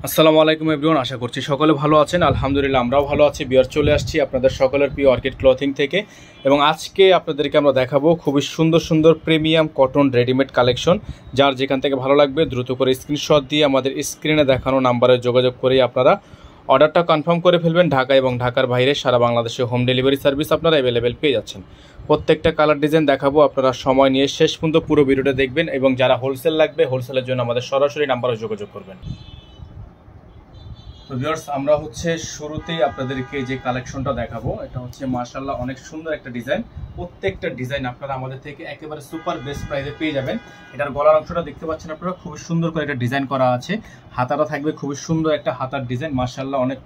আসসালামু আলাইকুম এভরিওয়ান, আশা করছি সকলে ভালো আছেন। আলহামদুলিল্লাহ আমরাও ভালো আছি। বিয়ার চলে আসছি আপনাদের সকলের প্রিয় অর্কিড ক্লথিং থেকে, এবং আজকে আপনাদেরকে আমরা দেখাবো খুবই সুন্দর সুন্দর প্রিমিয়াম কটন রেডিমেড কালেকশন। যার যেখান থেকে ভালো লাগবে দ্রুত করে স্ক্রিনশট দিয়ে আমাদের স্ক্রিনে দেখানো নাম্বারে যোগাযোগ করেই আপনারা অর্ডারটা কনফার্ম করে ফেলবেন। ঢাকা এবং ঢাকার বাইরে সারা বাংলাদেশে হোম ডেলিভারি সার্ভিস আপনারা অ্যাভেলেবেল পেয়ে যাচ্ছেন। প্রত্যেকটা কালার ডিজাইন দেখাবো, আপনারা সময় নিয়ে শেষ পর্যন্ত পুরো ভিডিওটা দেখবেন, এবং যারা হোলসেল লাগবে হোলসেলের জন্য আমাদের সরাসরি নাম্বারে যোগাযোগ করবেন। তো ভিউয়ার্স, আমরা শুরুতেই আপনাদেরকে যে কালেকশনটা দেখাবো, এটা মাশাআল্লাহ অনেক সুন্দর একটা ডিজাইন। প্রত্যেকটা ডিজাইন আপনারা আমাদের থেকে একেবারে সুপার বেস্ট প্রাইসে পেয়ে যাবেন। এটার গলার অংশটা দেখতে পাচ্ছেন আপনারা, খুবই সুন্দর করে একটা ডিজাইন করা আছে। হাতাটা থাকবে খুবই সুন্দর একটা হাতার ডিজাইন। মাশাআল্লাহ অনেক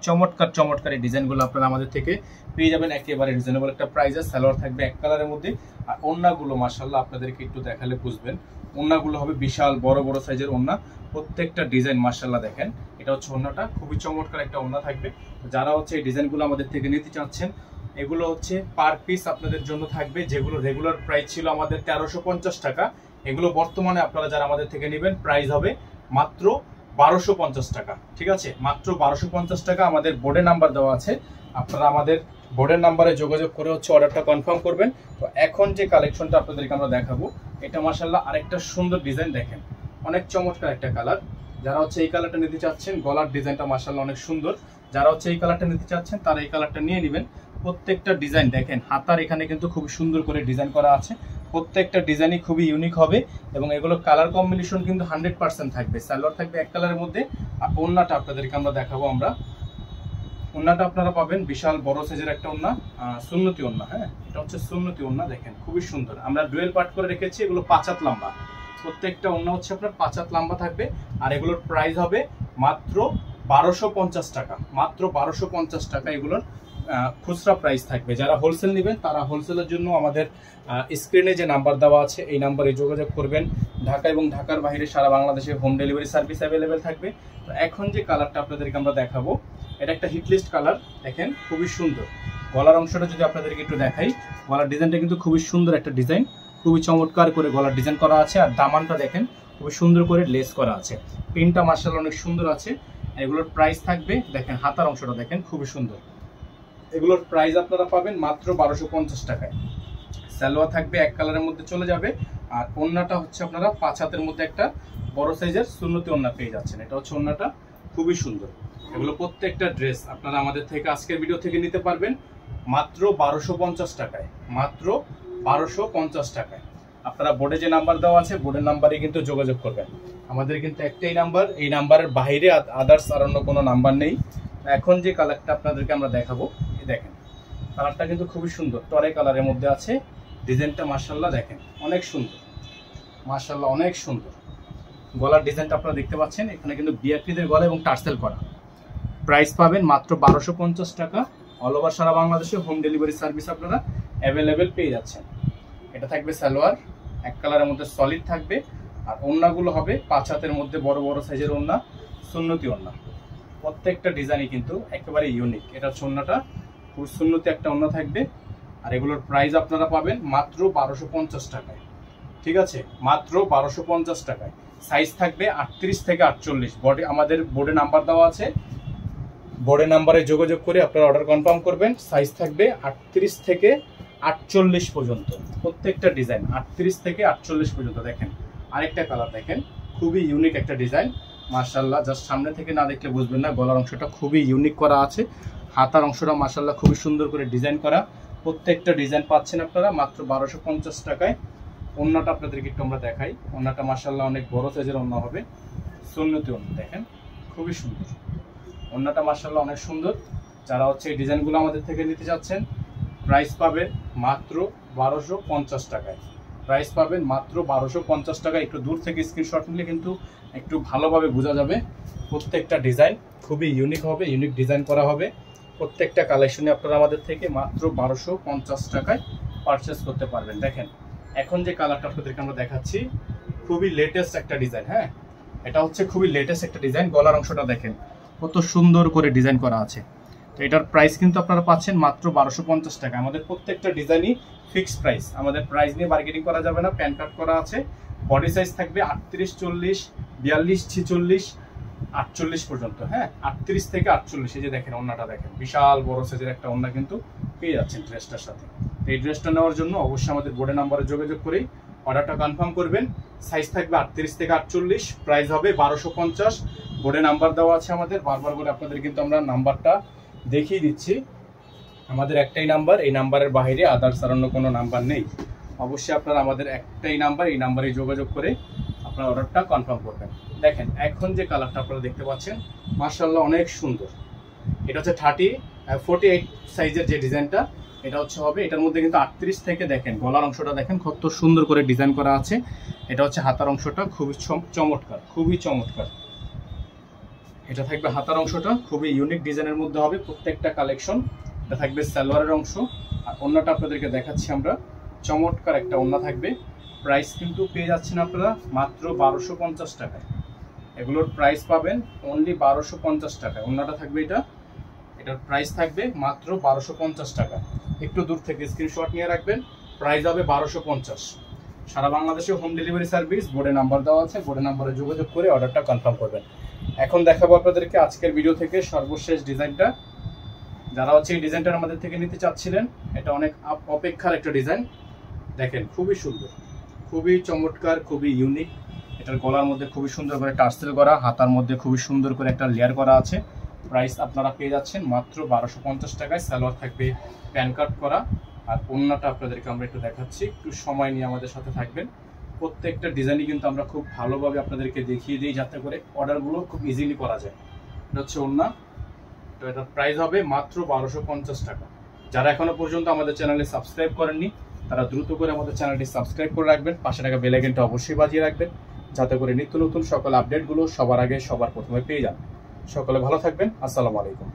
চমৎকার এই ডিজাইনগুলো আপনারা আমাদের থেকে পেয়ে যাবেন একেবারে রিজনেবল একটা প্রাইসে। সালোয়ার থাকবে এক কালারের মধ্যে, আর ওড়নাগুলো মাশাআল্লাহ আপনাদেরকে একটু দেখালে বুঝবেন। ওড়নাগুলো হবে বিশাল বড় বড় সাইজের ওড়না। প্রত্যেকটা ডিজাইন মাশাআল্লাহ দেখেন, এটা ওড়নাটা খুবই চমৎকার একটা ওড়না থাকবে। যারা এই ডিজাইনগুলো আমাদের থেকে নিতে চাচ্ছেন, এগুলো পার পিস আপনাদের জন্য থাকবে। যেগুলো রেগুলার প্রাইস ছিল আমাদের 1350 টাকা, এগুলো বর্তমানে আপনারা যারা আমাদের থেকে নেবেন প্রাইস হবে মাত্র 1250 টাকা। ঠিক আছে, মাত্র 1250 টাকা। আমাদের বোর্ডে নাম্বার দেওয়া আছে, আপনারা আমাদের বোর্ডের নাম্বারে যোগাযোগ করে অর্ডারটা কনফার্ম করবেন। তো এখন যে কালেকশনটা আপনাদেরকে আমরা দেখাবো, এটা মাশাআল্লাহ আরেকটা সুন্দর ডিজাইন দেখেন, অনেক চমৎকার একটা কালার। যারা এই কালারটা নিতে চাচ্ছেন, গলার ডিজাইনটা মাশাআল্লাহ অনেক সুন্দর। যারা এই কালারটা নিতে চাচ্ছেন তারা এই কালারটা নিয়ে নেবেন। প্রত্যেকটা ডিজাইন দেখেন, হাতার এখানে কিন্তু খুব সুন্দর করে ডিজাইন করা আছে। প্রত্যেকটা ডিজাইনই খুবই ইউনিক হবে, এবং এগুলো কালার কম্বিনেশন কিন্তু 100% থাকবে। সালোয়ার থাকবে এক কালারের মধ্যে, আর ওড়নাটা আপনাদেরকে আমরা দেখাবো। ওড়নাটা আপনারা পাবেন বিশাল বড় সাইজের একটা ওড়না, সুন্নতি ওড়না। হ্যাঁ, এটা সুন্নতি ওড়না দেখেন, খুবই সুন্দর। আমরা ডুয়েল পার্ট করে রেখেছি, এগুলো 5 হাত লম্বা। প্রত্যেকটা ওড়না আপনার 5 হাত লম্বা থাকবে, আর এগুলোর প্রাইস হবে মাত্র 1250 টাকা। মাত্র 1250 টাকা এগুলোর খুচরা প্রাইস থাকবে। যারা হোলসেল নেবেন তারা হোলসেলের জন্য আমাদের স্ক্রিনে যে নাম্বার দেওয়া আছে এই নাম্বারে যোগাযোগ করবেন। ঢাকা এবং ঢাকার বাইরে সারা বাংলাদেশে হোম ডেলিভারি সার্ভিস অ্যাভেলেবেল থাকবে। তো এখন যে কালারটা আপনাদেরকে আমরা দেখাবো, এটা একটা হিটলিস্ট কালার দেখেন, খুবই সুন্দর। গলার অংশটা যদি আপনাদেরকে একটু দেখাই, গলার ডিজাইনটা কিন্তু খুবই সুন্দর একটা ডিজাইন, খুবই চমৎকার করে গলার ডিজাইন করা আছে। আর দামানটা দেখেন, খুবই সুন্দর করে লেস করা আছে। প্রিন্টটা মাশাআল্লাহ অনেক সুন্দর আছে। এগুলোর প্রাইস থাকবে দেখেন, হাতার অংশটা দেখেন খুবই সুন্দর। এগুলোর প্রাইস আপনারা পাবেন মাত্র 1250 টাকায়। সালোয়ার থাকবে এক কালারের মধ্যে চলে যাবে, আর ওড়নাটা আপনারা 5 হাতের মধ্যে একটা বড় সাইজের সুন্নতি ওড়না পেয়ে যাচ্ছেন। এটা ওড়নাটা খুবই সুন্দর। এগুলো প্রত্যেকটা ড্রেস আপনারা আমাদের থেকে আজকের ভিডিও থেকে নিতে পারবেন মাত্র 1250 টাকায়। মাত্র 1250 টাকায়। আপনারা বোর্ডে যে নাম্বার দেওয়া আছে বোর্ডের নাম্বারে কিন্তু যোগাযোগ করবেন। আমাদের কিন্তু একটাই নাম্বার, এই নাম্বারের বাইরে আদার্স আর অন্য কোনো নাম্বার নেই। এখন যে কালারটা আপনাদেরকে আমরা দেখাবো, দেখেন কালারটা কিন্তু খুবই সুন্দর, টরে কালারের মধ্যে আছে। ডিজাইনটা মাশাআল্লাহ দেখেন অনেক সুন্দর, মাশাআল্লাহ অনেক সুন্দর। গলার ডিজাইনটা আপনারা দেখতে পাচ্ছেন, এখানে কিন্তু বিয়াকৃতির গলা এবং টার্সেল করা। প্রাইস পাবেন মাত্র 1250 টাকা। অল ওভার সারা বাংলাদেশে হোম ডেলিভারি সার্ভিস আপনারা অ্যাভেলেবেল পেয়ে যাচ্ছেন। এটা থাকবে সালোয়ার এক কালারের মধ্যে সলিড থাকবে, আর ওড়নাগুলো হবে 5 হাতের মধ্যে বড় বড় সাইজের ওড়না, সুন্নতি ওড়না। প্রত্যেকটা ডিজাইনই কিন্তু একেবারে ইউনিক। এটা ওড়নাটা খুব সুন্নতি একটা ওড়না থাকবে, আর এগুলোর প্রাইস আপনারা পাবেন মাত্র 1250 টাকায়। ঠিক আছে, মাত্র 1250 টাকায়। সাইজ থাকবে 38 থেকে 48। আমাদের বোর্ডে নাম্বার দেওয়া আছে, বোর্ডের নাম্বারে যোগাযোগ করে আপনারা অর্ডার কনফার্ম করবেন। সাইজ থাকবে 38 থেকে 48 পর্যন্ত। প্রত্যেকটা ডিজাইন 38 থেকে 48 পর্যন্ত। দেখেন আরেকটা কালার দেখেন, খুবই ইউনিক একটা ডিজাইন মাশাআল্লাহ। জাস্ট সামনে থেকে না দেখলে বুঝবেন না। গলার অংশটা খুবই ইউনিক করা আছে, হাতার অংশটা মাশাআল্লাহ খুবই সুন্দর করে ডিজাইন করা। প্রত্যেকটা ডিজাইন পাচ্ছেন আপনারা মাত্র 1250 টাকায়। ওড়নাটা আপনাদেরকে একটু আমরা দেখাই। ওড়নাটা মাশাআল্লাহ অনেক বড় সাইজের ওড়না হবে, সুন্নতি ওড়না দেখেন খুবই সুন্দর। ওড়নাটা মাশাআল্লাহ অনেক সুন্দর। যারা এই ডিজাইনগুলো আমাদের থেকে নিতে যাচ্ছেন, প্রাইস পাবেন মাত্র 1250 টাকায়। প্রাইস পাবেন মাত্র 1250 টাকা। একটু দূর থেকে স্ক্রিনশট নিলে কিন্তু একটু ভালোভাবে বোঝা যাবে। প্রত্যেকটা ডিজাইন খুবই ইউনিক হবে, ইউনিক ডিজাইন করা হবে। প্রত্যেকটা কালেকশনে আপনারা আমাদের থেকে মাত্র 1250 টাকায় পারচেস করতে পারবেন। দেখেন এখন যে কালারটা আপনাদেরকে আমরা দেখাচ্ছি, খুবই লেটেস্ট একটা ডিজাইন। হ্যাঁ, এটা খুবই লেটেস্ট একটা ডিজাইন। গলার অংশটা দেখেন কত সুন্দর করে ডিজাইন করা আছে। তো এটার প্রাইস কিন্তু আপনারা পাচ্ছেন মাত্র 1250 টাকা। আমাদের প্রত্যেকটা ডিজাইনই ফিক্সড প্রাইস, আমাদের প্রাইস নিয়ে বার্গেনিং করা যাবে না। প্যান কার্ড করা আছে। বডি সাইজ থাকবে 38, 40, 42, 46, 48 পর্যন্ত, হ্যাঁ 38 থেকে 48। এই যে দেখেন ওন্নাটা দেখেন, বিশাল বড় সাইজের একটা ওন্না কিন্তু পেয়ে যাচ্ছেন ড্রেসটার সাথে। এই ড্রেসটা নেওয়ার জন্য অবশ্যই আমাদের বোর্ডের নাম্বারে যোগাযোগ করেই অর্ডারটা কনফার্ম করবেন। সাইজ থাকবে 38 থেকে 48, প্রাইস হবে 1250। বোর্ডে নাম্বার দেওয়া আছে আমাদের, বারবার করে আপনাদের কিন্তু আমরা নাম্বারটা দেখিয়ে দিচ্ছি। আমাদের একটাই নাম্বার, এই নাম্বারের বাইরে আদার্স আর অন্য কোনো নাম্বার নেই। অবশ্যই আপনারা আমাদের একটাই নাম্বার, এই নাম্বারে যোগাযোগ করে আপনার অর্ডারটা কনফার্ম করবেন। দেখেন এখন যে কালারটা আপনারা দেখতে পাচ্ছেন মাশাআল্লাহ অনেক সুন্দর। এটা হচ্ছে 48 সাইজের যে ডিজাইনটা, এটা হচ্ছে হবে এটার মধ্যে কিন্তু 38 থেকে দেখেন গলার অংশটা দেখেন কত সুন্দর করে ডিজাইন করা আছে। এটা হচ্ছে হাতার অংশটা, খুবই চমৎকার, খুবই চমৎকার। এটা থাকবে হাতার অংশটা, খুবই ইউনিক ডিজাইনের মধ্যে হবে প্রত্যেকটা কালেকশন। এটা থাকবে সালোয়ারের অংশ, আর ওন্নাটা আপনাদেরকে দেখাচ্ছি আমরা, চমৎকার একটা ওন্না থাকবে। প্রাইস কিন্তু পেয়ে যাচ্ছেন আপনারা মাত্র 1250 টাকায়। এগুলোর প্রাইস পাবেন অনলি 1250 টাকায়। ওন্নাটা থাকবে এটার প্রাইস থাকবে মাত্র 1250 টাকা। একটু দূর থেকে স্ক্রিনশট নিয়ে রাখবেন, প্রাইস হবে 1250। সারা বাংলাদেশে হোম ডেলিভারি সার্ভিস, বোর্ডে নাম্বার দেওয়া আছে, বোর্ডে নাম্বারে যোগাযোগ করে অর্ডারটা কনফার্ম করবেন। এখন দেখাবো আপনাদেরকে আজকের ভিডিও থেকে সর্বশেষ ডিজাইনটা। যারা হচ্ছে এই ডিজাইনটা আমাদের থেকে নিতে চাচ্ছিলেন, এটা অনেক অপেক্ষার একটা ডিজাইন। দেখেন খুবই সুন্দর, খুবই চমৎকার, খুবই ইউনিক। এটার গলার মধ্যে খুবই সুন্দর করে টার্সেল করা, হাতার মধ্যে খুবই সুন্দর করে একটা লেয়ার করা আছে। প্রাইস আপনারা পেয়ে যাচ্ছেন মাত্র 1250 টাকায়। সালোয়ার থাকবে প্যান কাট করা, আর ওন্নাটা আপনাদেরকে আমরা একটু দেখাচ্ছি, একটু সময় নিয়ে আমাদের সাথে থাকবেন। প্রত্যেকটা ডিজাইনই কিন্তু আমরা খুব ভালোভাবে আপনাদেরকে দেখিয়ে দিই, যাতে করে অর্ডারগুলো খুব ইজিলি করা যায়। এটা হচ্ছে ওন্না, তো এটার প্রাইস হবে মাত্র 1250 টাকা। যারা এখনো পর্যন্ত আমাদের চ্যানেলে সাবস্ক্রাইব করেননি, তারা দ্রুত করে আমাদের চ্যানেলটি সাবস্ক্রাইব করে রাখবেন, পাশে থাকা বেল আইকনটা অবশ্যই বাজিয়ে রাখবেন, যাতে করে নিত্য নতুন সকল আপডেটগুলো সবার আগে সবার প্রথমে পেয়ে যান। সকলে ভালো থাকবেন, আসসালামু আলাইকুম।